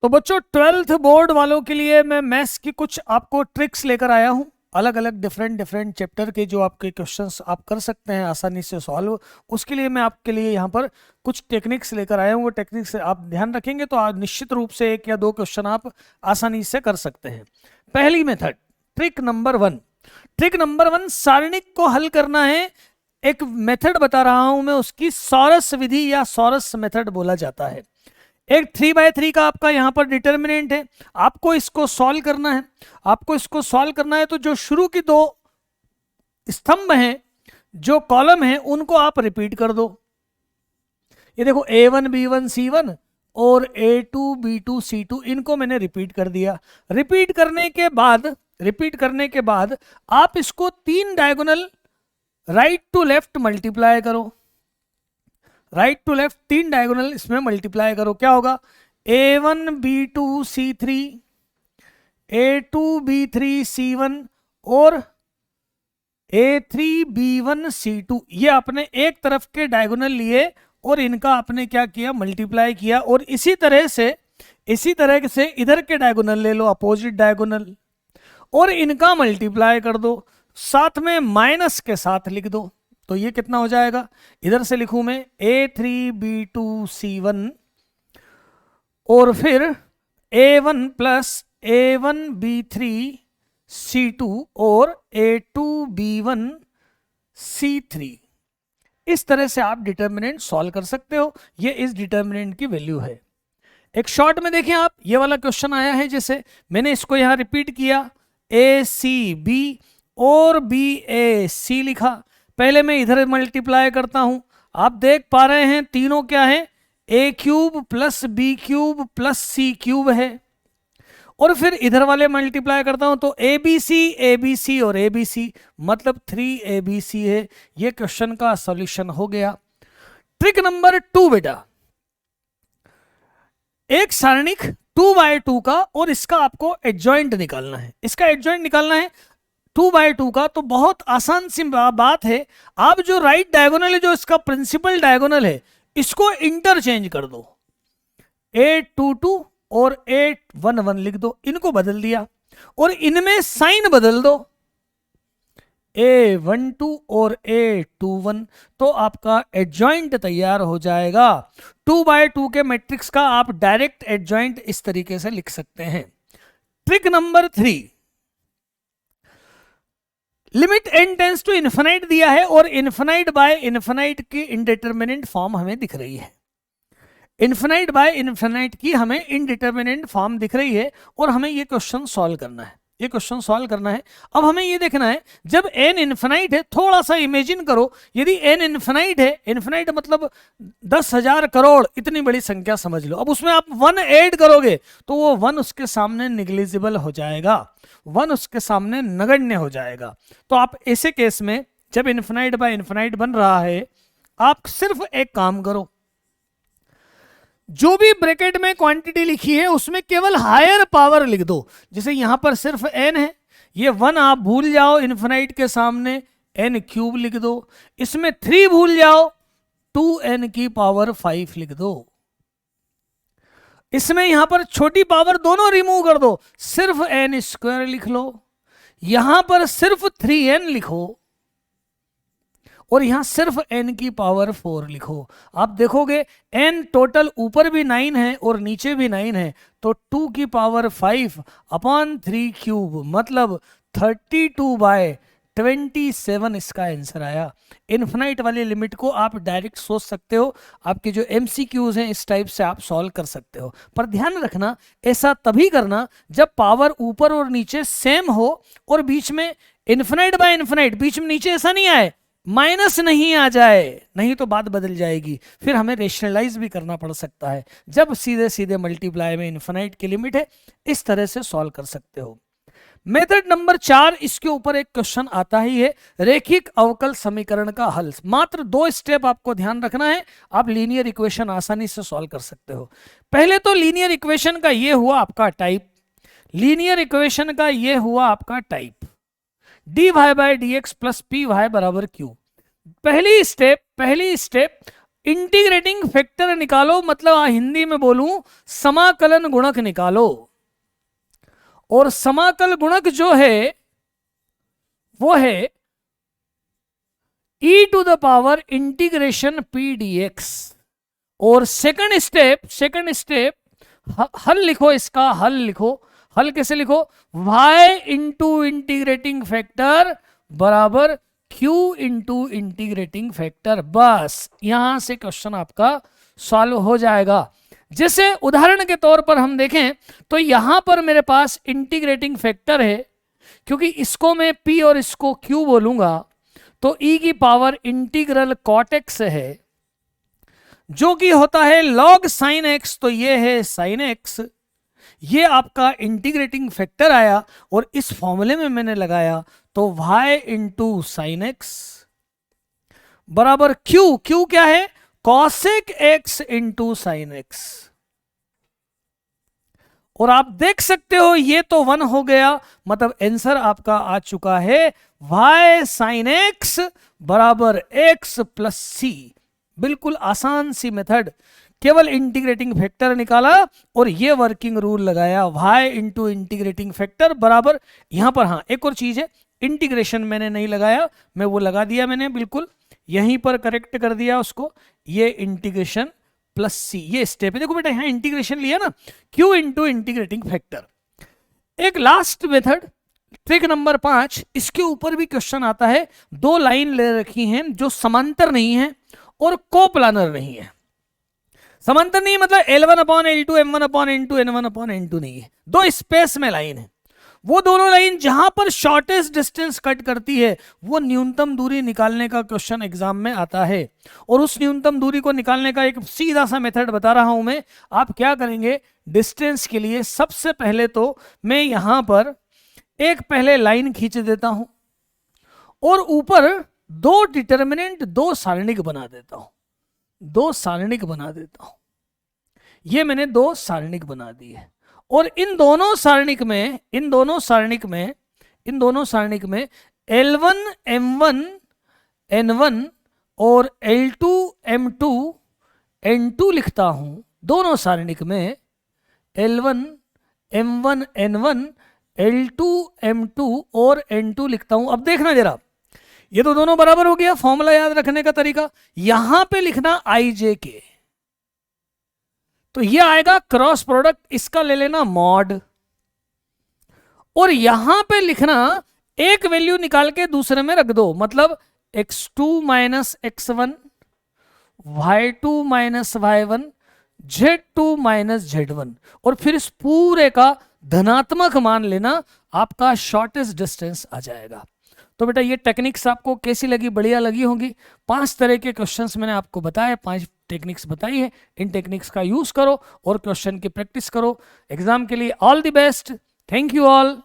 तो बच्चों 12th board वालों के लिए मैं मैथ्स की कुछ आपको ट्रिक्स लेकर आया हूं, अलग अलग डिफरेंट चैप्टर के जो आपके क्वेश्चंस आप कर सकते हैं आसानी से सॉल्व। उसके लिए मैं आपके लिए यहाँ पर कुछ टेक्निक्स लेकर आया हूँ। वो टेक्निक्स आप ध्यान रखेंगे तो आप निश्चित रूप से 1 या 2 क्वेश्चन आप आसानी से कर सकते हैं। पहली method, trick number 1। Trick number 1, सारणिक को हल करना है। एक मेथड बता रहा हूं मैं, उसकी सॉरस विधि या सॉरस मेथड बोला जाता है। एक 3/3 का आपका यहां पर डिटर्मिनेंट है, आपको इसको सॉल्व करना है। आपको इसको सॉल्व करना है तो जो शुरू की 2 स्तंभ हैं, जो कॉलम हैं, उनको आप रिपीट कर दो। ये देखो A1 B1 C1 और A2 B2 C2, इनको मैंने रिपीट कर दिया। रिपीट करने के बाद आप इसको 3 diagonal right to left multiply करो। राइट टू लेफ्ट 3 डायगोनल इसमें मल्टीप्लाई करो। क्या होगा? A1 B2 C3, A2 B3 C1 और A3 B1 C2। ये आपने एक तरफ के डायगोनल लिए और इनका आपने क्या किया? मल्टीप्लाई किया। और इसी तरह से इधर के डायगोनल ले लो, अपोजिट डायगोनल, और इनका मल्टीप्लाई कर दो। साथ में माइनस के साथ लिख दो। तो ये कितना हो जाएगा? इधर से लिखूं मैं A3 B2 C1 और फिर A1 plus A1 B3 C2 और A2 B1 C3। इस तरह से आप डिटर्मिनेंट सॉल्व कर सकते हो। ये इस डिटर्मिनेंट की वैल्यू है। एक शॉर्ट में देखें आप, ये वाला क्वेश्चन आया है, जैसे मैंने इसको यहां रिपीट किया, AC B और BAC लिखा। पहले मैं इधर मल्टीप्लाई करता हूं। आप देख पा रहे हैं तीनों क्या है? A³ plus B³ plus C³ है। और फिर इधर वाले मल्टीप्लाई करता हूं तो ABC और ABC, मतलब 3ABC है। ये क्वेश्चन का सॉल्यूशन हो गया। ट्रिक नंबर 2 बेटा, एक सारणिक 2/2 का और इसका आपको एडजॉइंट निकालना है। इसका एडजॉइंट निकालना है 2/2 का, तो बहुत आसान सी बात है। आप जो राइट डायगोनल है, जो इसका प्रिंसिपल डायगोनल है, इसको इंटरचेंज कर दो। A22 और A11 लिख दो, इनको बदल दिया और इनमें साइन बदल दो, A12 और A21। तो आपका एडजॉइंट तैयार हो जाएगा। 2/2 के मैट्रिक्स का आप डायरेक्ट एडजॉइंट इस तरीके से लिख सकते हैं। Trick number 3, limit n tends to infinite दिया है और इन्फिनाइट बाय इन्फिनाइट की इनडिटर्मिनेंट फॉर्म हमें दिख रही है। इन्फिनाइट बाय इन्फिनाइट की हमें इनडिटर्मिनेंट फॉर्म दिख रही है और हमें ये क्वेश्चन सॉल्व करना है। अब हमें ये देखना है, जब n इन्फिनाइट है, थोड़ा सा इमेजिन करो, यदि n इन्फिनाइट है, इन्फिनाइट मतलब 10,000 करोड़, इतनी बड़ी संख्या समझ लो। अब उसमें आप 1 ऐड करोगे तो वो 1 उसके सामने निग्लिजिबल हो जाएगा, 1 उसके सामने नगण्य हो जाएगा। तो आप ऐसे केस में, जब इन्फिनाइट बाय इन्फिनाइट बन रहा है, आप सिर्फ एक काम करो, जो भी ब्रैकेट में क्वांटिटी लिखी है उसमें केवल हायर पावर लिख दो। जैसे यहां पर सिर्फ n है, ये 1 आप भूल जाओ, इन्फिनाइट के सामने n³ लिख दो। इसमें 3 भूल जाओ, 2n की पावर 5 लिख दो। इसमें यहां पर छोटी पावर दोनों रिमूव कर दो, सिर्फ n² लिख लो। यहां पर सिर्फ 3n लिखो और यहां सिर्फ n की पावर 4 लिखो। आप देखोगे n टोटल ऊपर भी 9 है और नीचे भी 9 है, तो 2 की पावर 5 अपॉन 3³ मतलब 32/27 इसका आंसर आया। इन्फिनाइट वाली लिमिट को आप डायरेक्ट सोच सकते हो, आपके जो MCQs हैं इस टाइप से आप सॉल्व कर सकते हो। पर ध्यान रखना, ऐसा तभी करना जब पावर ऊपर और नीचे सेम हो और बीच में इन्फिनाइट बाय इन्फिनाइट, बीच में नीचे ऐसा नहीं आए, माइनस नहीं आ जाए, नहीं तो बात बदल जाएगी, फिर हमें रेशनलाइज भी करना पड़ सकता है। जब सीधे सीधे मल्टीप्लाई में इन्फिनाइट की लिमिट है, इस तरह से सॉल्व कर सकते हो। मेथड नंबर 4, इसके ऊपर एक क्वेश्चन आता ही है, रेखिक अवकल समीकरण का हल। मात्र 2 स्टेप आपको ध्यान रखना है, आप लीनियर इक्वेशन आसानी से सॉल्व कर सकते हो। पहले तो लीनियर इक्वेशन का ये हुआ आपका टाइप, dy/dx प्लस py बराबर q। पहली स्टेप इंटीग्रेटिंग फैक्टर निकालो, मतलब हिंदी में बोलूं समाकलन गुणक निकालो। और समाकल गुणक जो है वो है e to the power integration p dx। और सेकंड स्टेप हल लिखो, इसका हल लिखो। हल कैसे लिखो? y इंटू इंटीग्रेटिंग फैक्टर बराबर q इंटू इंटीग्रेटिंग फैक्टर। बस यहां से क्वेश्चन आपका सॉल्व हो जाएगा। जैसे उदाहरण के तौर पर हम देखें तो यहां पर मेरे पास इंटीग्रेटिंग फैक्टर है, क्योंकि इसको मैं p और इसको q बोलूंगा, तो e की पावर इंटीग्रल cot x है, जो कि होता है log sin x। तो ये है sin x, ये आपका इंटीग्रेटिंग फैक्टर आया और इस फॉर्मूले में मैंने लगाया, तो y इंटू साइन एक्स बराबर q क्या है? cosec x into sine x. और आप देख सकते हो ये तो 1 हो गया, मतलब आंसर आपका आ चुका है y sin x बराबर x प्लस सी। बिल्कुल आसान सी मेथड, केवल इंटीग्रेटिंग फैक्टर निकाला और ये वर्किंग रूल लगाया, y इंटू इंटीग्रेटिंग फैक्टर बराबर। यहां पर हाँ एक और चीज है, इंटीग्रेशन मैंने नहीं लगाया, मैं वो लगा दिया, मैंने बिल्कुल यहीं पर करेक्ट कर दिया उसको। ये इंटीग्रेशन प्लस सी, ये स्टेप है। देखो बेटा यहाँ इंटीग्रेशन लिया ना, q इंटू इंटीग्रेटिंग फैक्टर। एक लास्ट मेथड, ट्रिक नंबर 5, इसके ऊपर भी क्वेश्चन आता है। दो लाइन ले रखी हैं जो समांतर नहीं है और कोप्लानर नहीं है। समांतर नहीं मतलब L1/L2 M1/N2 N1/N2 नहीं है, दो स्पेस में लाइन है। वो दोनों लाइन जहां पर शॉर्टेस्ट डिस्टेंस कट करती है वो न्यूनतम दूरी निकालने का क्वेश्चन एग्जाम में आता है। और उस न्यूनतम दूरी को निकालने का एक सीधा सा मेथड बता रहा हूं मैं। आप क्या करेंगे, डिस्टेंस के लिए सबसे पहले तो मैं यहां पर एक पहले लाइन खींच देता हूं और ऊपर दो डिटर्मिनेंट, दो सारणिक बना देता हूं, दो सारणिक बना देता हूं। ये मैंने दो सारणिक बना दी है। और इन दोनों सारणिक में L1 M1 N1 और L2 M2 N2 लिखता हूं। दोनों सारणिक में L1 M1 N1 L2 M2 और N2 लिखता हूं। अब देखना जरा, ये तो दोनों बराबर हो गया। फॉर्मूला याद रखने का तरीका, यहां पे लिखना IJ के, तो ये आएगा क्रॉस प्रोडक्ट, इसका ले लेना मॉड। और यहां पे लिखना एक वैल्यू निकाल के दूसरे में रख दो, मतलब x2 minus x1, y2 minus y1, z2 minus z1, और फिर इस पूरे का धनात्मक मान लेना, आपका शॉर्टेस्ट डिस्टेंस आ जाएगा। तो बेटा ये टेक्निक्स आपको कैसी लगी? बढ़िया लगी होंगी। 5 तरह के क्वेश्चंस मैंने आपको बताए, 5 टेक्निक्स बताई है। इन टेक्निक्स का यूज करो और क्वेश्चन की प्रैक्टिस करो। एग्जाम के लिए all the best. Thank you all.